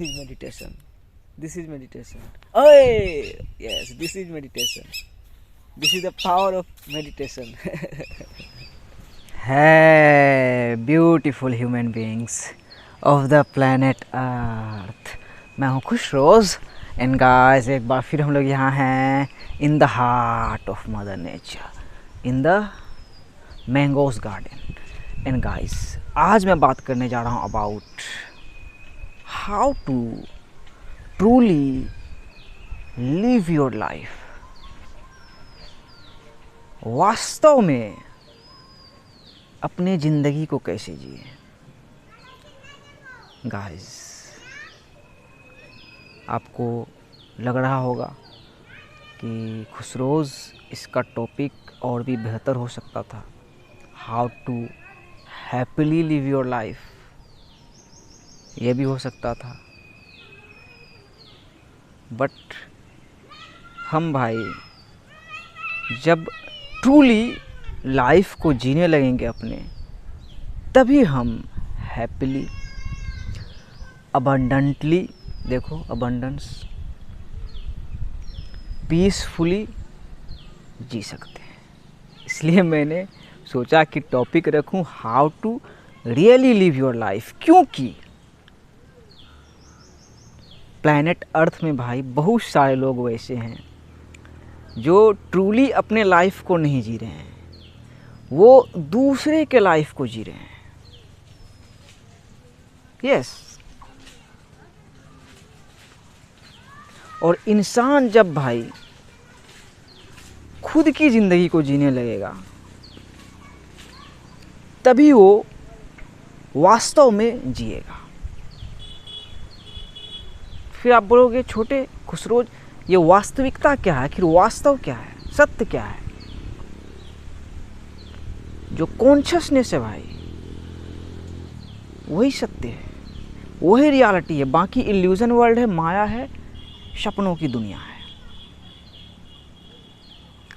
is meditation. This is meditation. Oh, yes, this is meditation. This is the power of meditation. Hey, beautiful human beings of the planet Earth. मैं हूँ खुश रोज़ and guys एक बार फिर हम लोग यहाँ हैं in the heart of mother nature, in the mangoes garden. And guys आज मैं बात करने जा रहा हूँ about how to truly live your life. वास्तव में अपने ज़िंदगी को कैसे जिए। गाइस आपको लग रहा होगा कि खुशरोज़ इसका टॉपिक और भी बेहतर हो सकता था, how to happily live your life, ये भी हो सकता था। बट हम भाई जब ट्रूली लाइफ को जीने लगेंगे अपने, तभी हम हैप्पीली अबंडेंटली, देखो अबंडेंस, पीसफुली जी सकते हैं। इसलिए मैंने सोचा कि टॉपिक रखूं how to really live your life, क्योंकि प्लैनेट अर्थ में भाई बहुत सारे लोग वैसे हैं जो ट्रूली अपने लाइफ को नहीं जी रहे हैं, वो दूसरे के लाइफ को जी रहे हैं। यस और इंसान जब भाई खुद की ज़िंदगी को जीने लगेगा, तभी वो वास्तव में जिएगा। फिर आप बोलोगे छोटे खुशरोज ये वास्तविकता क्या है, आखिर वास्तव क्या है, सत्य क्या है? जो कॉन्शियसनेस है भाई वही सत्य है, वही रियलिटी है। बाकी इल्यूजन वर्ल्ड है, माया है, सपनों की दुनिया है।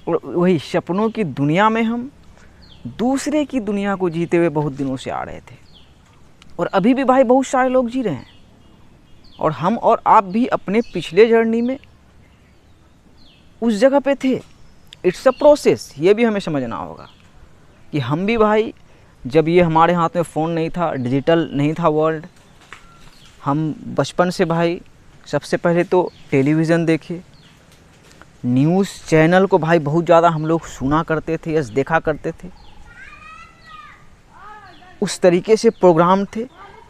और वही सपनों की दुनिया में हम दूसरे की दुनिया को जीते हुए बहुत दिनों से आ रहे थे, और अभी भी भाई बहुत सारे लोग जी रहे हैं। और हम और आप भी अपने पिछले जर्नी में उस जगह पे थे। इट्स अ प्रोसेस, ये भी हमें समझना होगा कि हम भी भाई जब ये हमारे हाथ में फ़ोन नहीं था, डिजिटल नहीं था वर्ल्ड, हम बचपन से भाई सबसे पहले तो टेलीविज़न देखे, न्यूज़ चैनल को भाई बहुत ज़्यादा हम लोग सुना करते थे, यस देखा करते थे। उस तरीके से प्रोग्राम थे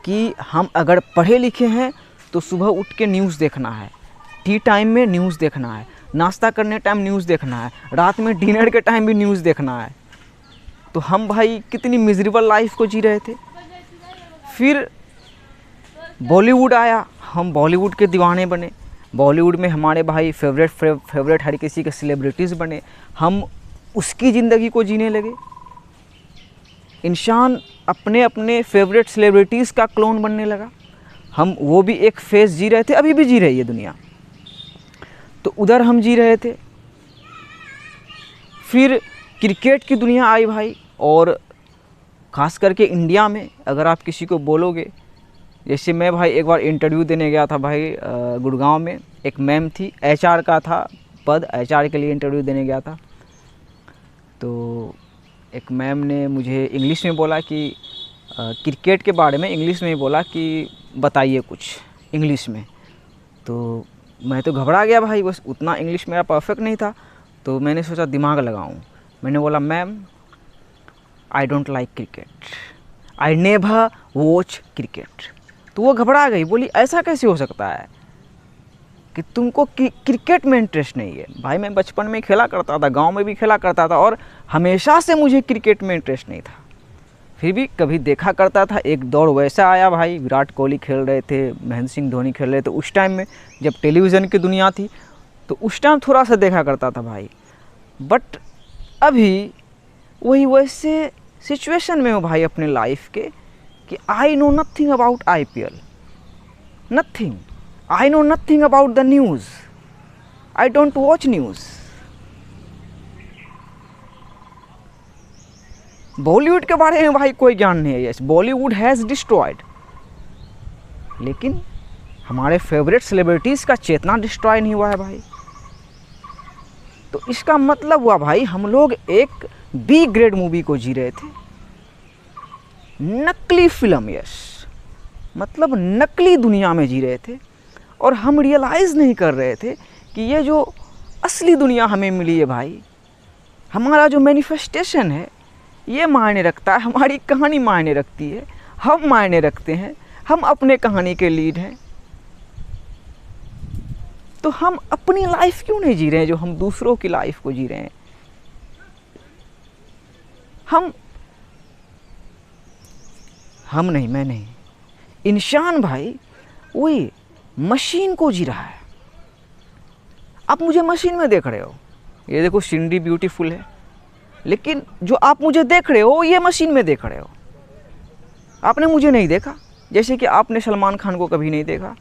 कि हम अगर पढ़े लिखे हैं तो सुबह उठ के न्यूज़ देखना है, टी टाइम में न्यूज़ देखना है, नाश्ता करने टाइम न्यूज़ देखना है, रात में डिनर के टाइम भी न्यूज़ देखना है। तो हम भाई कितनी मिजरेबल लाइफ को जी रहे थे। फिर बॉलीवुड आया, हम बॉलीवुड के दीवाने बने। बॉलीवुड में हमारे भाई फेवरेट हर किसी के सेलिब्रिटीज़ बने, हम उसकी ज़िंदगी को जीने लगे। इंसान अपने अपने फेवरेट सेलिब्रिटीज़ का क्लोन बनने लगा। हम वो भी एक फेज जी रहे थे, अभी भी जी रही है दुनिया, तो उधर हम जी रहे थे। फिर क्रिकेट की दुनिया आई भाई, और ख़ास करके इंडिया में अगर आप किसी को बोलोगे, जैसे मैं भाई एक बार इंटरव्यू देने गया था भाई गुड़गांव में, एक मैम थी, एचआर का था पद, एचआर के लिए इंटरव्यू देने गया था। तो एक मैम ने मुझे इंग्लिश में बोला कि क्रिकेट के बारे में इंग्लिश में ही बोला कि बताइए कुछ इंग्लिश में। तो मैं तो घबरा गया भाई, बस उतना इंग्लिश मेरा परफेक्ट नहीं था। तो मैंने सोचा दिमाग लगाऊं, मैंने बोला ma'am I don't like cricket, I never watch cricket. तो वो घबरा गई, बोली ऐसा कैसे हो सकता है कि तुमको क्रिकेट में इंटरेस्ट नहीं है? भाई मैं बचपन में खेला करता था, गांव में भी खेला करता था, और हमेशा से मुझे क्रिकेट में इंटरेस्ट नहीं था। फिर भी कभी देखा करता था। एक दौर वैसा आया भाई, विराट कोहली खेल रहे थे, महेंद्र सिंह धोनी खेल रहे थे, उस टाइम में जब टेलीविज़न की दुनिया थी, तो उस टाइम थोड़ा सा देखा करता था भाई। बट अभी वही वैसे सिचुएशन में हो भाई अपने लाइफ के कि I know nothing about IPL, nothing, I know nothing about the news, I don't watch news. Bollywood के बारे में भाई कोई ज्ञान नहीं है। यस, बॉलीवुड हैज़ डिस्ट्रॉयड, लेकिन हमारे फेवरेट सेलिब्रिटीज़ का चेतना डिस्ट्रॉय नहीं हुआ है भाई। तो इसका मतलब हुआ भाई हम लोग एक बी ग्रेड मूवी को जी रहे थे, नकली फिल्म, यस, मतलब नकली दुनिया में जी रहे थे। और हम रियलाइज़ नहीं कर रहे थे कि ये जो असली दुनिया हमें मिली है भाई, हमारा जो मैनिफेस्टेशन है ये मायने रखता है, हमारी कहानी मायने रखती है, हम मायने रखते हैं, हम अपने कहानी के लीड हैं। तो हम अपनी लाइफ क्यों नहीं जी रहे हैं जो हम दूसरों की लाइफ को जी रहे हैं? हम नहीं, मैं नहीं, इंसान भाई वही मशीन को जी रहा है। आप मुझे मशीन में देख रहे हो, ये देखो सीनरी ब्यूटीफुल है, लेकिन जो आप मुझे देख रहे हो ये मशीन में देख रहे हो। आपने मुझे नहीं देखा, जैसे कि आपने सलमान खान को कभी नहीं देखा,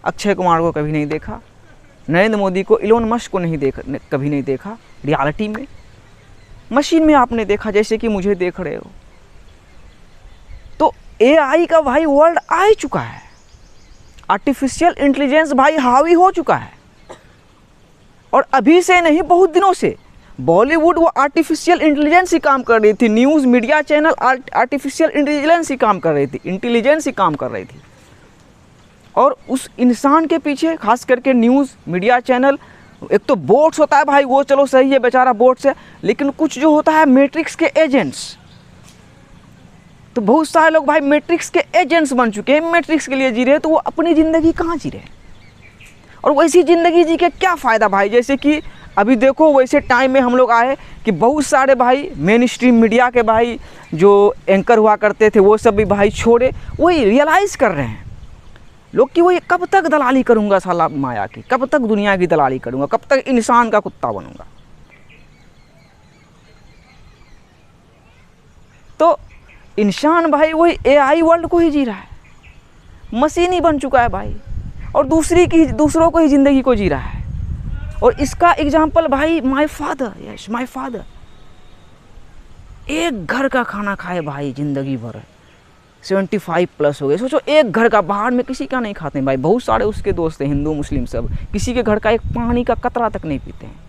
अक्षय कुमार को कभी नहीं देखा, नरेंद्र मोदी को, इलोन मस्क को कभी नहीं देखा रियलिटी में। मशीन में आपने देखा जैसे कि मुझे देख रहे हो। तो एआई का भाई वर्ल्ड आ चुका है, आर्टिफिशियल इंटेलिजेंस भाई हावी हो चुका है। और अभी से नहीं, बहुत दिनों से बॉलीवुड वो आर्टिफिशियल इंटेलिजेंस ही काम कर रही थी, news media channel artificial intelligence ही काम कर रही थी। और उस इंसान के पीछे खास करके न्यूज़ मीडिया चैनल, एक तो बोट्स होता है भाई, वो चलो सही है बेचारा बोट्स है, लेकिन कुछ जो होता है मैट्रिक्स के एजेंट्स। तो बहुत सारे लोग भाई मैट्रिक्स के एजेंट्स बन चुके हैं, मैट्रिक्स के लिए जी रहे हैं। तो वो अपनी ज़िंदगी कहाँ जी रहे हैं? और वैसी ज़िंदगी जी के क्या फ़ायदा भाई? जैसे कि अभी देखो वैसे टाइम में हम लोग आए कि बहुत सारे भाई मेन स्ट्रीम मीडिया के भाई जो एंकर हुआ करते थे वो सब भी भाई छोड़े, वही रियलाइज़ कर रहे हैं लोग कि वही कब तक दलाली करूँगा साला माया की, कब तक दुनिया की दलाली करूँगा, कब तक इंसान का कुत्ता बनूँगा। तो इंसान भाई वही एआई वर्ल्ड को ही जी रहा है, मशीन ही बन चुका है भाई, और दूसरों को ही ज़िंदगी को जी रहा है। और इसका एग्जाम्पल भाई my father, yes my father, एक घर का खाना खाए भाई ज़िंदगी भर, 75 प्लस हो गए। सोचो एक घर का, बाहर में किसी का नहीं खाते हैं भाई। बहुत सारे उसके दोस्त हैं हिंदू मुस्लिम सब, किसी के घर का एक पानी का कतरा तक नहीं पीते हैं।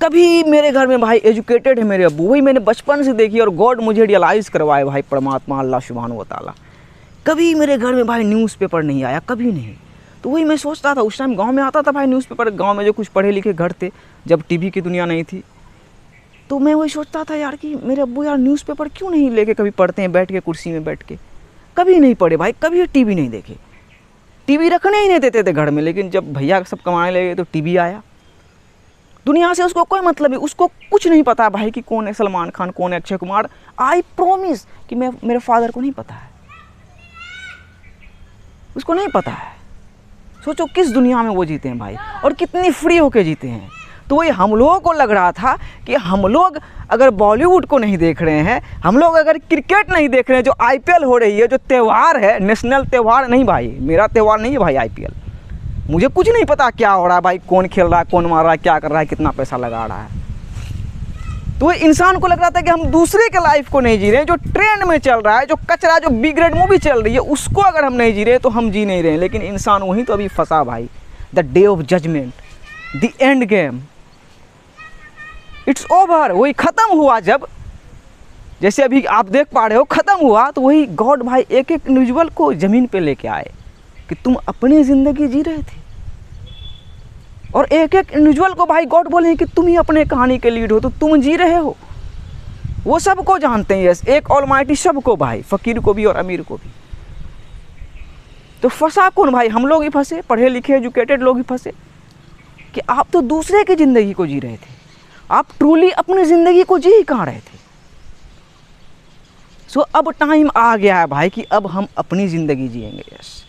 कभी मेरे घर में भाई एजुकेटेड है मेरे अब्बू, वही मैंने बचपन से देखी और गॉड मुझे रियलाइज़ करवाए भाई, परमात्मा अल्लाह सुब्हान व तआला। कभी मेरे घर में भाई न्यूज़पेपर नहीं आया, कभी नहीं। तो वही मैं सोचता था, उस टाइम गांव में आता था भाई न्यूज़पेपर, गांव में जो कुछ पढ़े लिखे घर थे, जब टीवी की दुनिया नहीं थी। तो मैं वही सोचता था यार कि मेरे अब्बू यार न्यूज़पेपर क्यों नहीं लेके कभी पढ़ते हैं बैठ के कुर्सी में बैठ के। कभी नहीं पढ़े भाई, कभी टीवी नहीं देखे, टीवी रखने ही नहीं देते थे घर में। लेकिन जब भैया सब कमाने लगे तो टीवी आया। दुनिया से उसको कोई मतलब नहीं, उसको कुछ नहीं पता भाई कि कौन है सलमान खान, कौन है अक्षय कुमार। आई प्रॉमिस कि मेरे फादर को नहीं पता है, उसको नहीं पता है। सोचो किस दुनिया में वो जीते हैं भाई, और कितनी फ्री होके जीते हैं। तो वही हम लोगों को लग रहा था कि हम लोग अगर बॉलीवुड को नहीं देख रहे हैं, हम लोग अगर क्रिकेट नहीं देख रहे हैं, जो आईपीएल हो रही है, जो त्यौहार है, नेशनल त्यौहार नहीं भाई, मेरा त्यौहार नहीं है भाई आईपीएल, मुझे कुछ नहीं पता क्या हो रहा है भाई, कौन खेल रहा है, कौन मार रहा है, क्या कर रहा है, कितना पैसा लगा रहा है। तो इंसान को लग रहा था कि हम दूसरे के लाइफ को नहीं जी रहे हैं, जो ट्रेंड में चल रहा है, जो कचरा, जो बी ग्रेड मूवी चल रही है, उसको अगर हम नहीं जी रहे तो हम जी नहीं रहे हैं। लेकिन इंसान वहीं तो अभी फंसा भाई। The day of judgement, the end game, it's over. वही ख़त्म हुआ जब, जैसे अभी आप देख पा रहे हो, ख़त्म हुआ तो वही गॉड भाई एक एक इंडिविजुअल को ज़मीन पे लेके आए कि तुम अपनी ज़िंदगी जी रहे थे, और एक एक इंडिविजुअल को भाई गॉड बोले कि तुम ही अपने कहानी के लीड हो, तो तुम जी रहे हो। वो सबको जानते हैं, यस, एक ऑलमाइटी सबको भाई, फ़कीर को भी और अमीर को भी। तो फंसा कौन भाई? हम लोग ही फंसे, पढ़े लिखे एजुकेटेड लोग ही फंसे कि आप तो दूसरे की ज़िंदगी को जी रहे थे, आप ट्रूली अपनी ज़िंदगी को जी ही कहाँ रहे थे। सो अब टाइम आ गया है भाई कि अब हम अपनी ज़िंदगी जिएंगे, यस,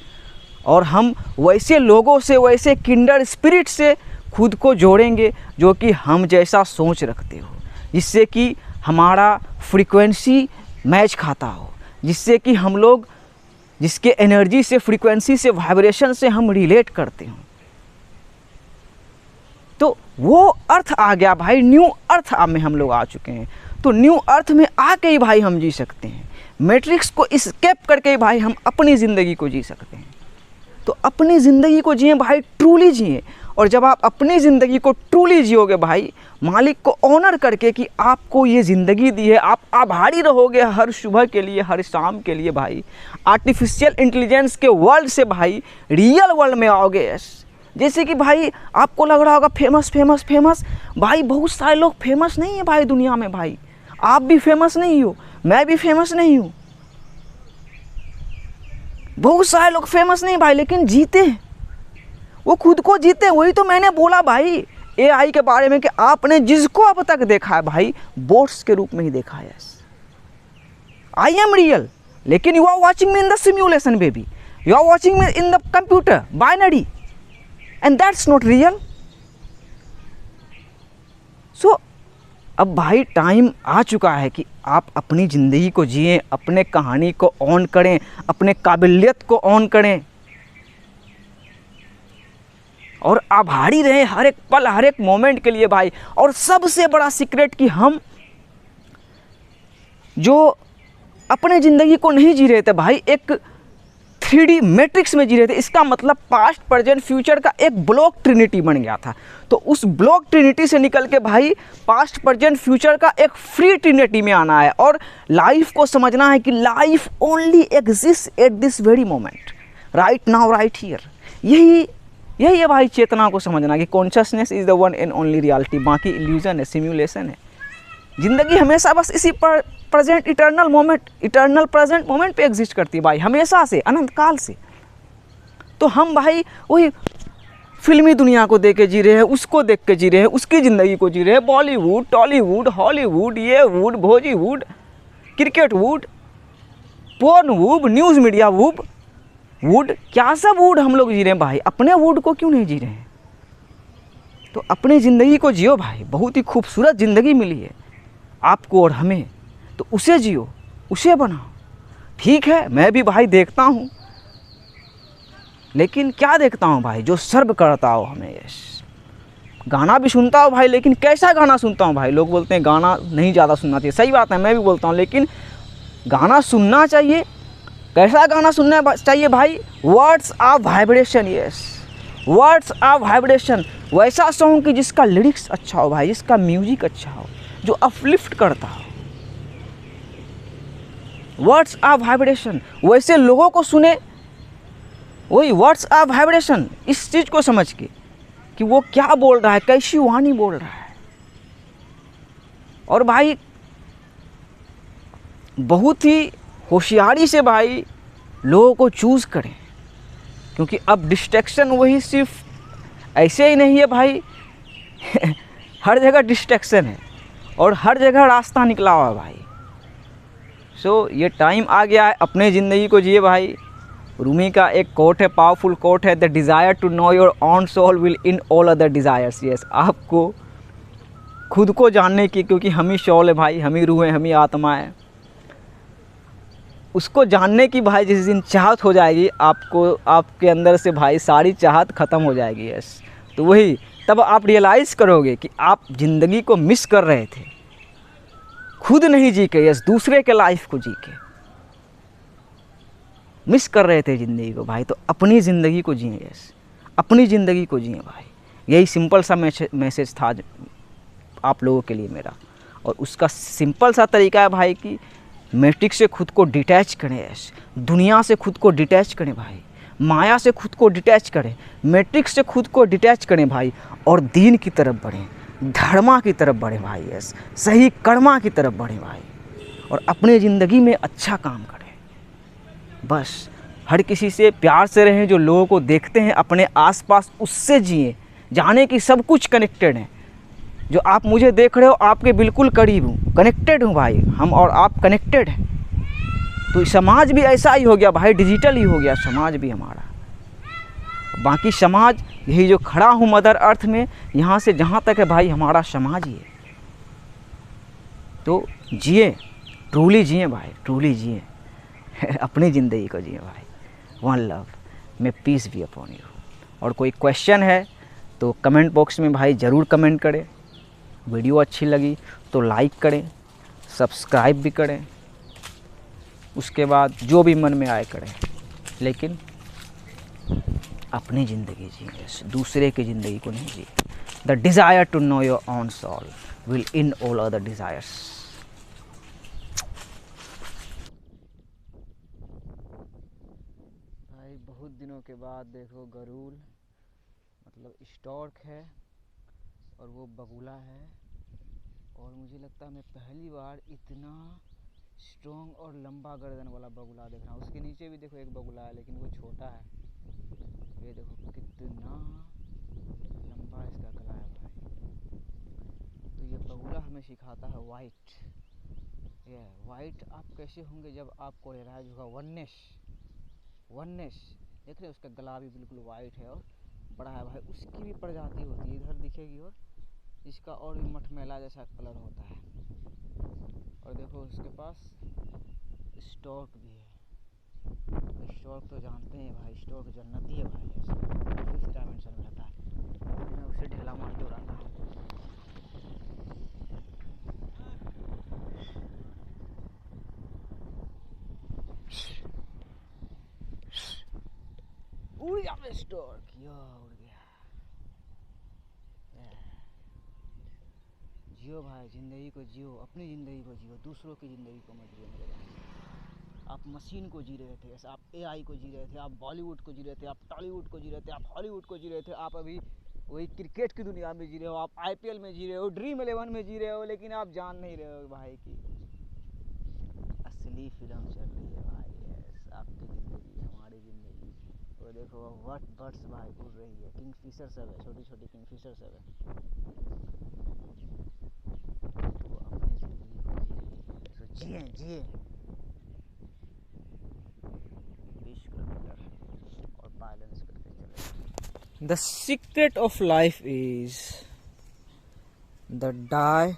और हम वैसे लोगों से, वैसे किंडर स्पिरिट से खुद को जोड़ेंगे जो कि हम जैसा सोच रखते हो, जिससे कि हमारा फ्रीक्वेंसी मैच खाता हो, जिससे कि हम लोग जिसके एनर्जी से, फ्रीक्वेंसी से, वाइब्रेशन से हम रिलेट करते हो। तो वो अर्थ आ गया भाई, न्यू अर्थ में हम लोग आ चुके हैं। तो न्यू अर्थ में आके ही भाई हम जी सकते हैं। मैट्रिक्स को स्केप करके भाई हम अपनी ज़िंदगी को जी सकते हैं। तो अपनी ज़िंदगी को जिए भाई, ट्रूली जिए। और जब आप अपनी ज़िंदगी को ट्रूली जियोगे भाई, मालिक को ऑनर करके कि आपको ये ज़िंदगी दी है, आप आभारी रहोगे हर सुबह के लिए, हर शाम के लिए भाई। आर्टिफिशियल इंटेलिजेंस के वर्ल्ड से भाई रियल वर्ल्ड में आओगे। जैसे कि भाई आपको लग रहा होगा फेमस फेमस फेमस, भाई बहुत सारे लोग फेमस नहीं है भाई दुनिया में भाई। आप भी फेमस नहीं हो, मैं भी फेमस नहीं हूँ, बहुत सारे लोग फेमस नहीं भाई, लेकिन जीते हैं, वो खुद को जीते। वही तो मैंने बोला भाई एआई के बारे में कि आपने जिसको अब तक देखा है भाई बोट्स के रूप में ही देखा है। आई एम रियल, लेकिन you are watching me in the simulation baby, you are watching me in the computer binary, and that's not real. So अब भाई टाइम आ चुका है कि आप अपनी ज़िंदगी को जिएं, अपने कहानी को ऑन करें, अपने काबिलियत को ऑन करें और आभारी रहें हर एक पल, हर एक मोमेंट के लिए भाई। और सबसे बड़ा सीक्रेट कि हम जो अपने ज़िंदगी को नहीं जी रहे थे भाई, एक 3D मैट्रिक्स में जी रहे थे। इसका मतलब पास्ट प्रेजेंट फ्यूचर का एक ब्लॉक ट्रिनिटी बन गया था। तो उस ब्लॉक ट्रिनिटी से निकल के भाई पास्ट प्रेजेंट फ्यूचर का एक फ्री ट्रिनिटी में आना है और लाइफ को समझना है कि life only exist at this very moment, right now, right here. यही है भाई चेतना को समझना कि consciousness is the one and only reality, बाकी इल्यूजन है, सिम्युलेशन है। ज़िंदगी हमेशा बस इसी present eternal moment, eternal present moment पे एग्जिस्ट करती है भाई, हमेशा से, अनंत काल से। तो हम भाई वही फिल्मी दुनिया को देख के जी रहे हैं, उसको देख के जी रहे हैं, उसकी ज़िंदगी को जी रहे हैं। बॉलीवुड, टॉलीवुड, हॉलीवुड, ये wood, Bhojiwood, cricket wood, porn wood, news media wood, क्या सब वुड हम लोग जी रहे हैं भाई। अपने वुड को क्यों नहीं जी रहे हैं? तो अपनी ज़िंदगी को जियो भाई, बहुत ही खूबसूरत ज़िंदगी मिली है आपको और हमें, तो उसे जियो, उसे बनाओ। ठीक है, मैं भी भाई देखता हूँ, लेकिन क्या देखता हूँ भाई, जो सर्व करता हो हमें। यस, गाना भी सुनता हूँ भाई, लेकिन कैसा गाना सुनता हूँ भाई। लोग बोलते हैं गाना नहीं ज़्यादा सुनना चाहिए, सही बात है, मैं भी बोलता हूँ, लेकिन गाना सुनना चाहिए। कैसा गाना सुनना चाहिए भाई? Words of vibration. Yes, words of vibration, वैसा सॉन्ग कि जिसका लिरिक्स अच्छा हो भाई, जिसका म्यूजिक अच्छा हो, जो अपलिफ्ट करता हो। वर्ड्स ऑफ वाइब्रेशन, वैसे लोगों को सुने, वही वर्ड्स ऑफ वाइब्रेशन, इस चीज़ को समझ के कि वो क्या बोल रहा है, कैसी वाणी बोल रहा है। और भाई बहुत ही होशियारी से भाई लोगों को चूज़ करें, क्योंकि अब डिस्ट्रैक्शन वही सिर्फ ऐसे ही नहीं है भाई हर जगह डिस्ट्रैक्शन है और हर जगह रास्ता निकला हुआ है भाई। सो ये टाइम आ गया है, अपने ज़िंदगी को जिए भाई। रूमी का एक कोट है, पावरफुल कोट है, the desire to know your own soul will in all other desires. Yes, आपको खुद को जानने की, क्योंकि हम ही सोल है भाई, हम ही रूह है, हम ही आत्मा है, उसको जानने की भाई जिस दिन चाहत हो जाएगी आपको, आपके अंदर से भाई सारी चाहत ख़त्म हो जाएगी। यस, तो वही तब आप रियलाइज़ करोगे कि आप ज़िंदगी को मिस कर रहे थे, खुद नहीं जी के, यस दूसरे के लाइफ को जी के मिस कर रहे थे ज़िंदगी को भाई। तो अपनी ज़िंदगी को जिए, यस अपनी ज़िंदगी को जिए भाई। यही सिंपल सा मैसेज था आप लोगों के लिए मेरा, और उसका सिंपल सा तरीका है भाई कि मैट्रिक्स से खुद को डिटैच करें, यस दुनिया से खुद को डिटैच करें भाई, माया से खुद को डिटैच करें, मैट्रिक्स से खुद को डिटैच करें भाई, और दीन की तरफ बढ़ें, धर्मा की तरफ बढ़ें भाई, यस सही कर्मा की तरफ बढ़ें भाई, और अपने ज़िंदगी में अच्छा काम करें। बस हर किसी से प्यार से रहें, जो लोगों को देखते हैं अपने आसपास उससे जिए, जाने कि सब कुछ कनेक्टेड है। जो आप मुझे देख रहे हो आपके बिल्कुल करीब हूँ, कनेक्टेड हूँ भाई, हम और आप कनेक्टेड हैं। तो समाज भी ऐसा ही हो गया भाई, डिजिटल ही हो गया समाज भी हमारा। बाकी समाज यही जो खड़ा हूँ मदर अर्थ में, यहाँ से जहाँ तक है भाई हमारा समाज ही है। तो जिए, ट्रूली जिए भाई, ट्रूली जिए अपनी ज़िंदगी को जिए भाई। One love, may peace be upon you. और कोई क्वेश्चन है तो कमेंट बॉक्स में भाई ज़रूर कमेंट करें। वीडियो अच्छी लगी तो लाइक करें, सब्सक्राइब भी करें, उसके बाद जो भी मन में आए करें, लेकिन अपनी ज़िंदगी जिए, दूसरे की ज़िंदगी को नहीं जिए। The desire to know your own soul will in all other desires. भाई बहुत दिनों के बाद देखो गरुड़ मतलब स्टॉर्क है और वो बगुला है, और मुझे लगता है मैं पहली बार इतना स्ट्रॉन्ग और लंबा गर्दन वाला बगुला देख रहा हूँ। उसके नीचे भी देखो एक बगुला है, लेकिन वो छोटा है। ये देखो कितना लंबा इसका गला है भाई। तो ये बगुला हमें सिखाता है वाइट। ये वाइट आप कैसे होंगे जब आपको रियलाइज होगा वननेस। देख रहे हो उसका गला भी बिल्कुल वाइट है और बड़ा है भाई। उसकी भी प्रजाति होती है, इधर दिखेगी, और इसका और भी मटमैला जैसा कलर होता है। और देखो उसके पास स्टॉर्क भी है। स्टॉर्क तो जानते हैं भाई, स्टॉर्क जन्नती है भाई, ऐसे 5th डायमेंशन में रहता है। मैं उसे ढेला मार के उड़ाता हूँ। उड़ जा स्टॉर्क, यो उड़ गया। जियो भाई, ज़िंदगी को जियो, अपनी ज़िंदगी को जियो, दूसरों की ज़िंदगी को मत जियो मेरे भाई। आप मशीन को जी रहे थे, आप AI को जी रहे थे, आप बॉलीवुड को जी रहे थे, आप टॉलीवुड को जी रहे थे, आप हॉलीवुड को जी रहे थे। आप अभी वही क्रिकेट की दुनिया में जी रहे हो, आप IPL में जी रहे हो, ड्रीम 11 में जी रहे हो, लेकिन आप जान नहीं रहे हो भाई की असली फिल्म चल रही है भाई। यस, आपकी ज़िंदगी, हमारी ज़िंदगी। वो देखो व्हाट बर्ड्स भाई उड़ रही है, किंगफिशर सब है, छोटी छोटी किंगफिशर सब है। वो अपनी ज़िंदगी को जी रही है, तो जिए 20 किलोमीटर और बैलेंस करके चले। The secret of life is the die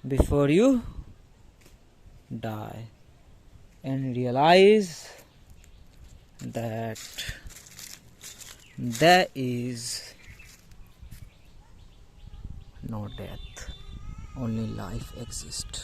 before you die and realize that there is no death, only life exists.